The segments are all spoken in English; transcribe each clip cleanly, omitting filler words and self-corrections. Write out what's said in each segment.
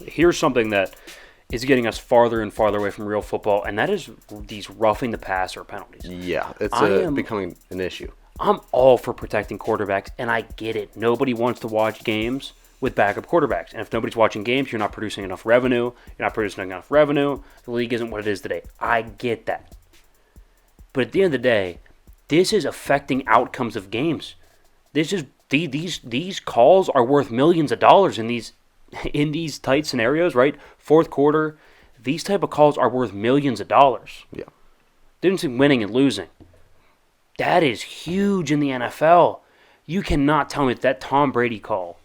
Here's something that is getting us farther and farther away from real football, and that is these roughing the passer penalties. Yeah, it's becoming an issue. I'm all for protecting quarterbacks, and I get it. Nobody wants to watch games with backup quarterbacks. And if nobody's watching games, you're not producing enough revenue. You're not producing enough revenue. The league isn't what it is today. I get that. But at the end of the day, this is affecting outcomes of games. This is these calls are worth millions of dollars in these tight scenarios, right? Fourth quarter, these type of calls are worth millions of dollars. Yeah. Difference in winning and losing. That is huge in the NFL. You cannot tell me that Tom Brady call,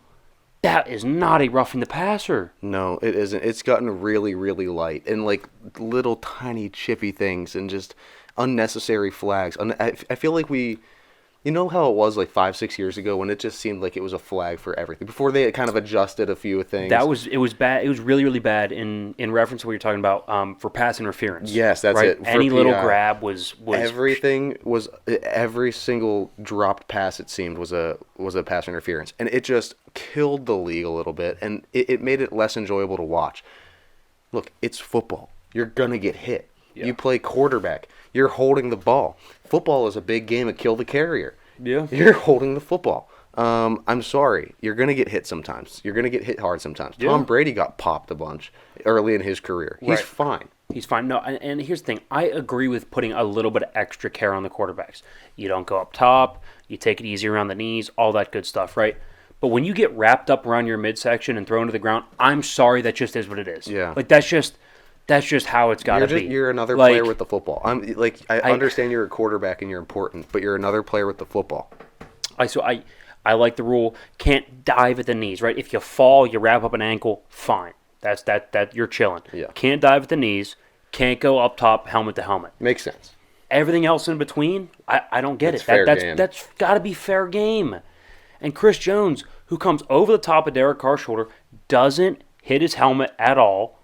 that is not a roughing the passer. No, it isn't. It's gotten really, really light. And, like, little tiny chippy things and just unnecessary flags. I feel like you know how it was like 5-6 years ago when it just seemed like it was a flag for everything before they kind of adjusted a few things. It was bad. It was really, really bad in reference to what you're talking about for pass interference. Yes, that's right? it. Any little grab was everything was every single dropped pass. It seemed was a pass interference, and it just killed the league a little bit, and it made it less enjoyable to watch. Look, it's football. You're gonna get hit. Yeah. You play quarterback. You're holding the ball. Football is a big game of kill the carrier. Yeah. You're holding the football. I'm sorry. You're going to get hit sometimes. You're going to get hit hard sometimes. Yeah. Tom Brady got popped a bunch early in his career. He's fine. He's fine. No, and here's the thing. I agree with putting a little bit of extra care on the quarterbacks. You don't go up top. You take it easy around the knees, all that good stuff, right? But when you get wrapped up around your midsection and thrown to the ground, I'm sorry, that just is what it is. Yeah. Like, that's just how it's got to be. You're another player with the football. I understand you're a quarterback and you're important, but you're another player with the football. I like the rule. Can't dive at the knees, right? If you fall, you wrap up an ankle, fine. That's that you're chilling. Yeah. Can't dive at the knees. Can't go up top, helmet to helmet. Makes sense. Everything else in between, I don't get it. Fair game. That's got to be fair game. And Chris Jones, who comes over the top of Derek Carr's shoulder, doesn't hit his helmet at all.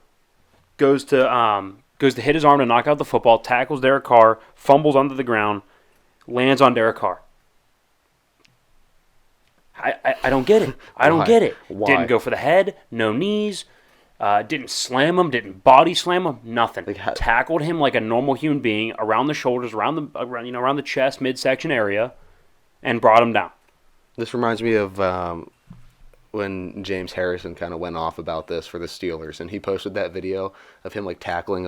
Goes to hit his arm to knock out the football, tackles Derek Carr, fumbles under the ground, lands on Derek Carr. I don't get it. I don't get it. Why? Didn't go for the head, no knees, didn't slam him, didn't body slam him, nothing. Tackled him like a normal human being around the shoulders, around the chest, midsection area, and brought him down. This reminds me of when James Harrison kind of went off about this for the Steelers, and he posted that video of him tackling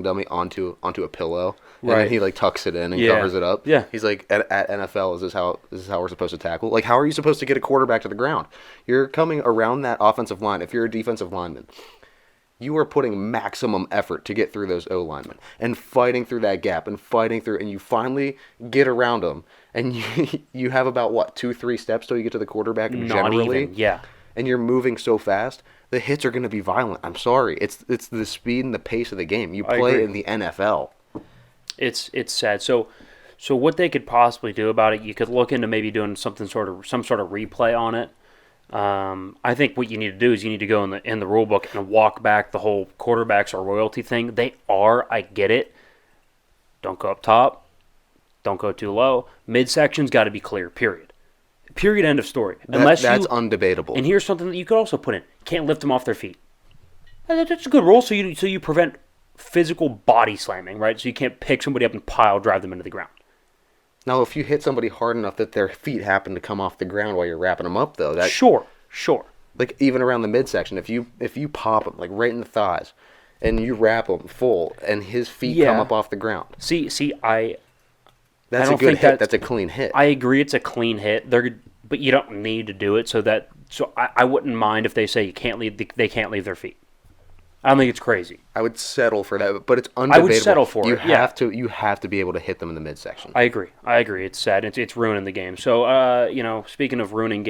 dummy onto a pillow, and then he tucks it in and covers it up. Yeah, he's like, at NFL, is this how we're supposed to tackle? Like, how are you supposed to get a quarterback to the ground? You're coming around that offensive line. If you're a defensive lineman, you are putting maximum effort to get through those O linemen and fighting through that gap and and you finally get around them, and you have about 2-3 steps till you get to the quarterback. Not even, yeah. And you're moving so fast, the hits are going to be violent. I'm sorry, it's the speed and the pace of the game. You play in the NFL. It's sad. So what they could possibly do about it, you could look into maybe doing some sort of replay on it. I think what you need to do is you need to go in the rule book and walk back the whole quarterbacks or royalty thing. They are, I get it. Don't go up top. Don't go too low. Midsection's got to be clear, period. Period, end of story. That's undebatable. And here's something that you could also put in. Can't lift them off their feet. That's a good rule, so you prevent physical body slamming, right? So you can't pick somebody up and drive them into the ground. Now, if you hit somebody hard enough that their feet happen to come off the ground while you're wrapping them up, though, that Sure. Like, even around the midsection, if you pop them, right in the thighs, and you wrap him full, and his feet come up off the ground. That's a good hit. That's a clean hit. I agree it's a clean hit. But you don't need to do it, so I wouldn't mind if they say they can't leave their feet. I don't think it's crazy. I would settle for that, but it's undebatable. I would settle for it. You have to be able to hit them in the midsection. I agree. It's sad. It's ruining the game. So, speaking of ruining games,